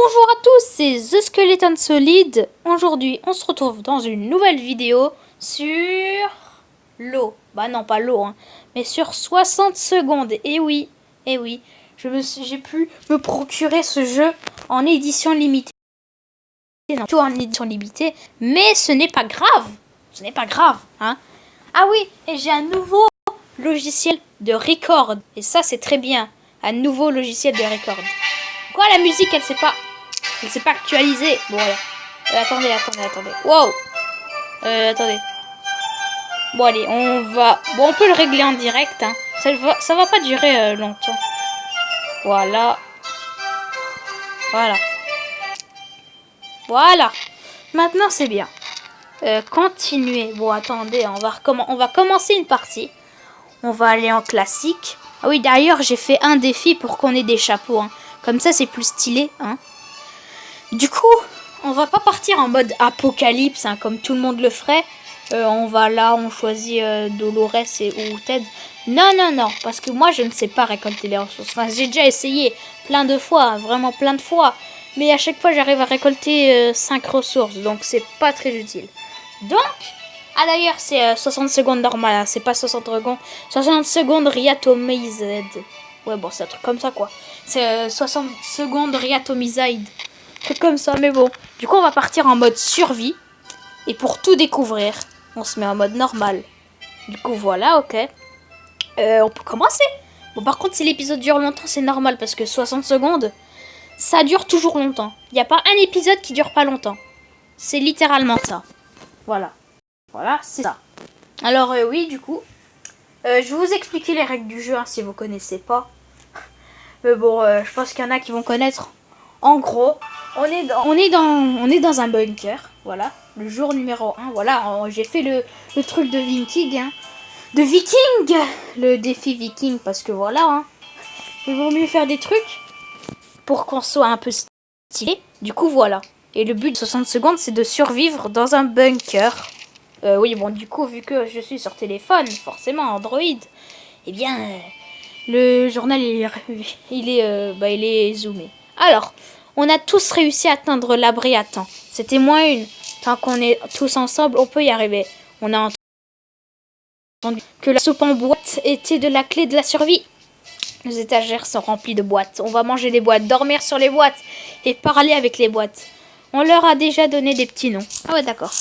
Bonjour à tous, c'est The Skeleton Solid. Aujourd'hui, on se retrouve dans une nouvelle vidéo sur l'eau. Bah non, pas l'eau, hein, mais sur 60 secondes. Et oui, j'ai pu me procurer ce jeu en édition limitée. Non, tout en édition limitée, mais ce n'est pas grave. Ce n'est pas grave, hein. Ah oui, et j'ai un nouveau logiciel de record. Et ça, c'est très bien. Un nouveau logiciel de record. Quoi, la musique, elle s'est pas actualisée. Bon, voilà. Attendez. Wow. Attendez. Bon, allez, on peut le régler en direct, hein. Ça va pas durer longtemps. Voilà. Maintenant, c'est bien. Continuer. Bon, attendez, on va commencer une partie. On va aller en classique. Ah oui, d'ailleurs, j'ai fait un défi pour qu'on ait des chapeaux, hein. Comme ça, c'est plus stylé, hein. Du coup, on va pas partir en mode apocalypse, hein, comme tout le monde le ferait. On choisit Dolores ou Ted. Non, parce que moi, je ne sais pas récolter les ressources. Enfin, j'ai déjà essayé plein de fois, hein, vraiment plein de fois. Mais à chaque fois, j'arrive à récolter 5 ressources, donc c'est pas très utile. Donc, d'ailleurs, c'est 60 secondes normal, hein, c'est pas 60 secondes. 60 secondes Riatomized. Ouais, bon, c'est un truc comme ça, quoi. C'est 60 secondes Riatomized. Truc comme ça, mais bon. Du coup, on va partir en mode survie. Et pour tout découvrir, on se met en mode normal. Du coup, voilà, ok. On peut commencer. Bon, par contre, si l'épisode dure longtemps, c'est normal. Parce que 60 secondes, ça dure toujours longtemps. Il n'y a pas un épisode qui dure pas longtemps. C'est littéralement ça. Voilà, c'est ça. Alors, oui, du coup, je vais vous expliquer les règles du jeu, hein, si vous connaissez pas. Mais bon, je pense qu'il y en a qui vont connaître. En gros, on est dans un bunker, voilà, le jour numéro 1, voilà, j'ai fait le truc de viking, hein, le défi viking, parce que voilà, hein, il vaut mieux faire des trucs pour qu'on soit un peu stylé, du coup voilà, et le but de 60 secondes, c'est de survivre dans un bunker. Oui, bon, du coup, vu que je suis sur téléphone, forcément, Android, eh bien, le journal, il est zoomé. Alors, on a tous réussi à atteindre l'abri à temps. C'était moins une. Tant qu'on est tous ensemble, on peut y arriver. On a entendu que la soupe en boîte était de la clé de la survie. Les étagères sont remplies de boîtes. On va manger des boîtes, dormir sur les boîtes et parler avec les boîtes. On leur a déjà donné des petits noms. Ah ouais, d'accord.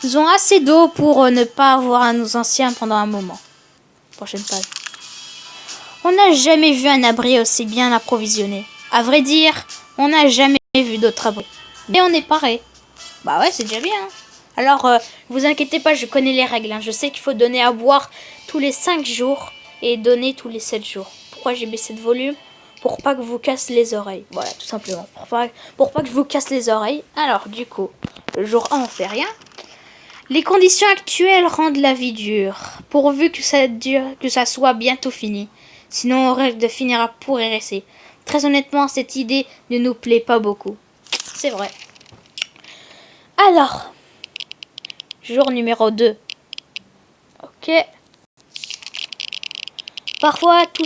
Ils ont assez d'eau pour ne pas avoir à nos anciens pendant un moment. Prochaine page. On n'a jamais vu un abri aussi bien approvisionné. À vrai dire, on n'a jamais vu d'autres abris. Mais on est paré. Bah ouais, c'est déjà bien. Alors, vous inquiétez pas, je connais les règles, hein. Je sais qu'il faut donner à boire tous les 5 jours et donner tous les 7 jours. Pourquoi j'ai baissé de volume? Pour pas que vous casse les oreilles. Voilà, tout simplement. Pour pas que je vous casse les oreilles. Alors, du coup, le jour 1, on fait rien. Les conditions actuelles rendent la vie dure. Pourvu que ça soit bientôt fini. Sinon, on risque de finir à pourrir. Très honnêtement, cette idée ne nous plaît pas beaucoup. C'est vrai. Alors, jour numéro 2. Ok. Parfois, tout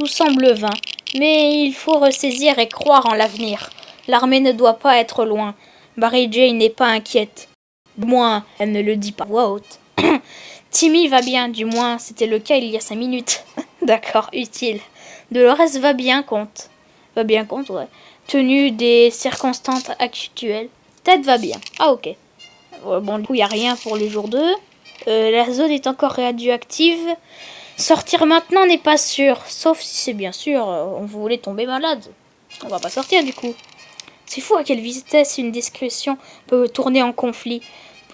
semble vain, mais il faut ressaisir et croire en l'avenir. L'armée ne doit pas être loin. Mary Jane n'est pas inquiète. Du moins, elle ne le dit pas à voix haute. Timmy va bien, du moins, c'était le cas il y a 5 minutes. D'accord, utile. Dolores va bien compte, ouais. Tenu des circonstances actuelles. Ted va bien. Ah, ok. Bon, du coup, il n'y a rien pour le jour 2. La zone est encore radioactive. Sortir maintenant n'est pas sûr. Sauf si c'est bien sûr, on voulait tomber malade. On va pas sortir, du coup. C'est fou à quelle vitesse une discussion peut tourner en conflit.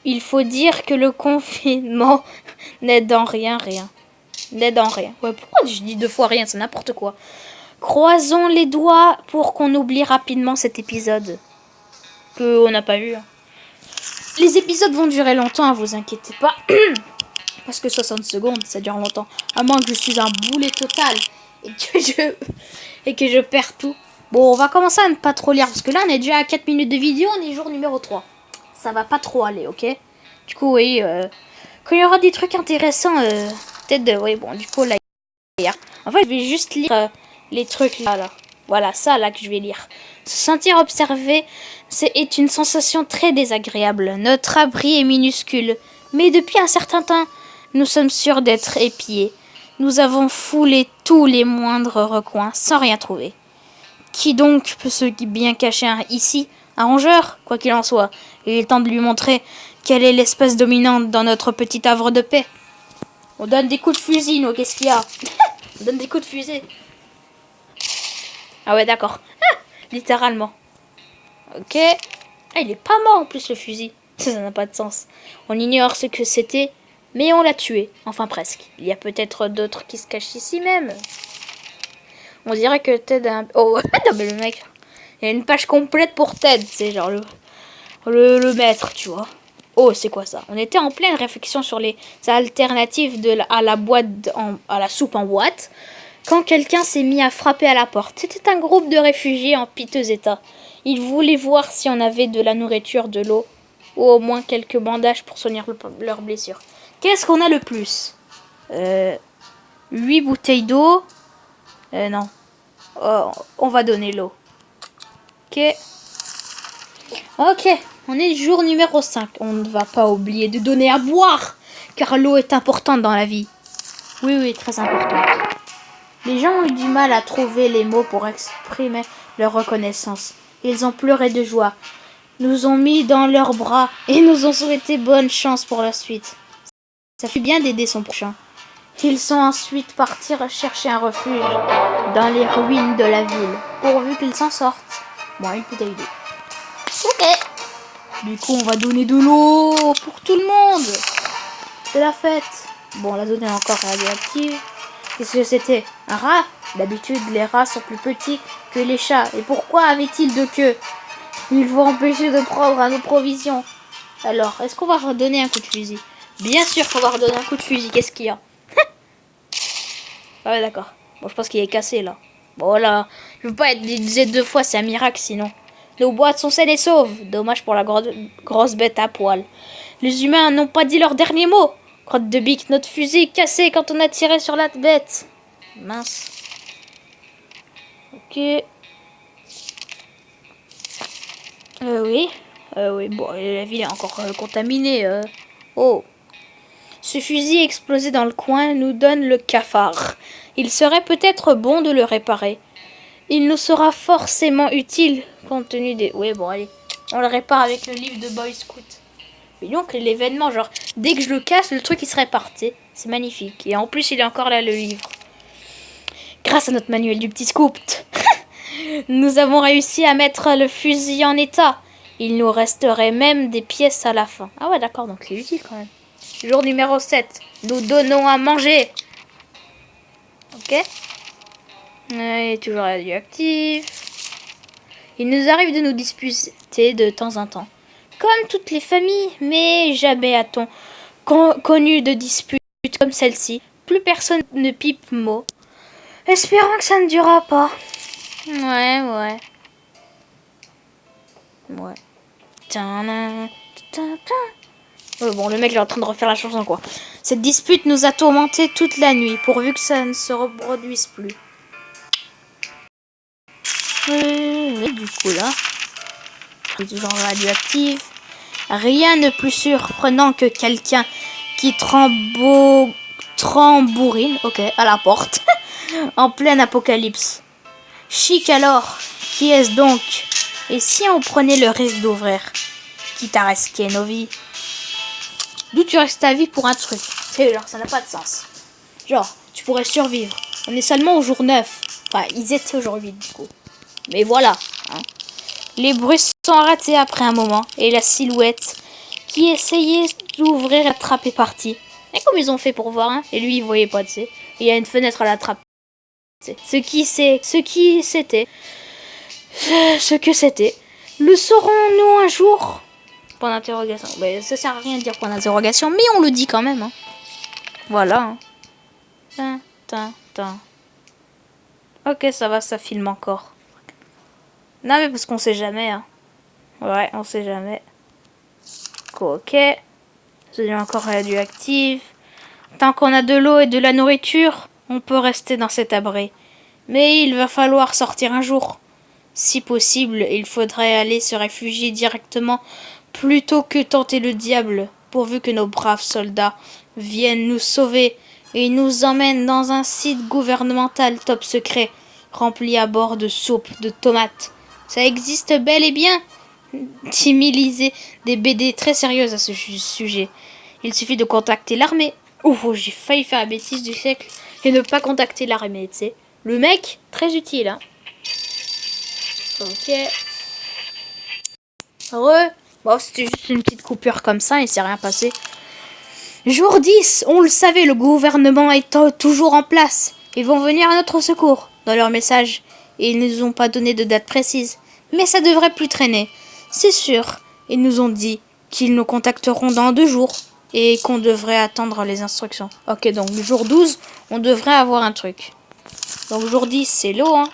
Il faut dire que le confinement n'aide en rien. N'aide en rien. Ouais, pourquoi je dis 2 fois rien? C'est n'importe quoi. Croisons les doigts pour qu'on oublie rapidement cet épisode. Que on n'a pas vu. Les épisodes vont durer longtemps, vous inquiétez pas. Parce que 60 secondes, ça dure longtemps. À moins que je suis un boulet total et que je perds tout. Bon, on va commencer à ne pas trop lire. Parce que là, on est déjà à 4 minutes de vidéo. On est jour numéro 3. Ça va pas trop aller, ok? Du coup, oui, quand il y aura des trucs intéressants, peut-être, oui, bon, du coup, là, en fait, je vais juste lire les trucs là. Voilà, ça là que je vais lire. Se sentir observé est une sensation très désagréable. Notre abri est minuscule, mais depuis un certain temps, nous sommes sûrs d'être épiés. Nous avons foulé tous les moindres recoins sans rien trouver. Qui donc peut se bien cacher ici? Un rongeur, quoi qu'il en soit. Il est temps de lui montrer quelle est l'espèce dominante dans notre petit havre de paix. On donne des coups de fusil, nous, qu'est-ce qu'il y a? On donne des coups de fusil. Ah ouais, d'accord. Ah, littéralement. Ok. Ah, il est pas mort en plus, le fusil. Ça n'a pas de sens. On ignore ce que c'était, mais on l'a tué. Enfin, presque. Il y a peut-être d'autres qui se cachent ici même. On dirait que Ted a un... Oh, non mais le mec... Il y a une page complète pour Ted. C'est genre le maître, tu vois. Oh, c'est quoi ça? On était en pleine réflexion sur les alternatives à la soupe en boîte quand quelqu'un s'est mis à frapper à la porte. C'était un groupe de réfugiés en piteux état. Ils voulaient voir si on avait de la nourriture, de l'eau ou au moins quelques bandages pour soigner leurs blessures. Qu'est-ce qu'on a le plus? 8 bouteilles d'eau. Non. Oh, on va donner l'eau. Ok. Ok. On est jour numéro 5. On ne va pas oublier de donner à boire, car l'eau est importante dans la vie. Oui, très importante. Les gens ont eu du mal à trouver les mots pour exprimer leur reconnaissance. Ils ont pleuré de joie, nous ont mis dans leurs bras et nous ont souhaité bonne chance pour la suite. Ça fait bien d'aider son prochain. Ils sont ensuite partis chercher un refuge dans les ruines de la ville, pourvu qu'ils s'en sortent. Moi, une bouteille d'eau. Ok. Du coup, on va donner de l'eau pour tout le monde. C'est la fête. Bon, la zone est encore radioactive. Qu'est-ce que c'était? Un rat? D'habitude, les rats sont plus petits que les chats. Et pourquoi avait-il deux queues? Il faut empêcher de prendre à nos provisions. Alors, est-ce qu'on va redonner un coup de fusil? Bien sûr qu'on va redonner un coup de fusil. Qu'est-ce qu'il y a? Ah ouais, d'accord. Bon, je pense qu'il est cassé, là. Bon, là, je veux pas être disé 2 fois, c'est un miracle, sinon. Nos boîtes sont saines et sauves. Dommage pour la grosse bête à poil. Les humains n'ont pas dit leur dernier mot. Crotte de bique, notre fusil est cassé quand on a tiré sur la bête. Mince. Ok. Oui. Oui, bon, la ville est encore contaminée. Oh. Ce fusil explosé dans le coin nous donne le cafard. Il serait peut-être bon de le réparer. Il nous sera forcément utile compte tenu des... Oui, bon, allez. On le répare avec le livre de Boy Scout. Mais donc, l'événement, genre, dès que je le casse, le truc, il se répare. C'est magnifique. Et en plus, il est encore là, le livre. Grâce à notre manuel du petit scoop, nous avons réussi à mettre le fusil en état. Il nous resterait même des pièces à la fin. Ah ouais, d'accord, donc c'est utile quand même. Jour numéro 7. Nous donnons à manger. Ok. Il est toujours radioactif. Il nous arrive de nous disputer de temps en temps. Comme toutes les familles, mais jamais a-t-on connu de disputes comme celle-ci. Plus personne ne pipe mot. Espérons que ça ne durera pas. Ouais. Bon, le mec il est en train de refaire la chanson, quoi. Cette dispute nous a tourmentés toute la nuit, pourvu que ça ne se reproduise plus. Du coup, là, il est toujours radioactif. Rien de plus surprenant que quelqu'un qui tambourine, ok, à la porte, en pleine apocalypse. Chic alors, qui est-ce donc? Et si on prenait le risque d'ouvrir, quitte à risquer nos vies? D'où tu restes ta vie pour un truc? C'est genre, ça n'a pas de sens. Genre, tu pourrais survivre. On est seulement au jour 9. Enfin, ils étaient aujourd'hui, du coup. Mais voilà. Hein. Les bruits sont arrêtés après un moment. Et la silhouette qui essayait d'ouvrir la trappe est partie. Et comme ils ont fait pour voir, hein. Et lui, il voyait pas, tu sais. Il y a une fenêtre à la trappe. Ce que c'était. Le saurons-nous un jour? Point d'interrogation. Mais ça sert à rien de dire point d'interrogation, mais on le dit quand même. Hein. Voilà. Hein. Ok, ça va, ça filme encore. Non, mais parce qu'on sait jamais. Hein. Ouais, on sait jamais. Ok. C'est encore radioactif. Tant qu'on a de l'eau et de la nourriture, on peut rester dans cet abri. Mais il va falloir sortir un jour. Si possible, il faudrait aller se réfugier directement plutôt que tenter le diable, pourvu que nos braves soldats viennent nous sauver et nous emmènent dans un site gouvernemental top secret, rempli à bord de soupe de tomates. Ça existe bel et bien. Timmy lisait des BD très sérieuses à ce sujet. Il suffit de contacter l'armée. Oh, j'ai failli faire la bêtise du siècle et ne pas contacter l'armée, tu sais. Le mec, très utile, hein. Ok. Heureux. Bon, c'était juste une petite coupure comme ça, il s'est rien passé. Jour 10, on le savait, le gouvernement est toujours en place. Ils vont venir à notre secours dans leur message. Et ils ne nous ont pas donné de date précise. Mais ça devrait plus traîner. C'est sûr. Ils nous ont dit qu'ils nous contacteront dans 2 jours. Et qu'on devrait attendre les instructions. Ok, donc le jour 12, on devrait avoir un truc. Donc jour 10, c'est l'eau, hein.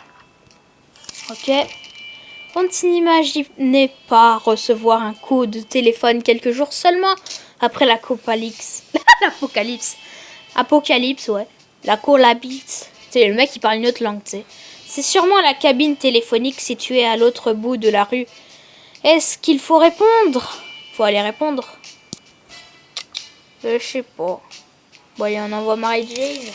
Ok. On ne s'imaginait pas recevoir un coup de téléphone quelques jours seulement après l'apocalypse. L'apocalypse. Apocalypse, ouais. La colabite. C'est le mec qui parle une autre langue, tu sais. C'est sûrement la cabine téléphonique située à l'autre bout de la rue. Est-ce qu'il faut répondre? Faut aller répondre. Je sais pas. Bon, allez, on envoie Mary Jane.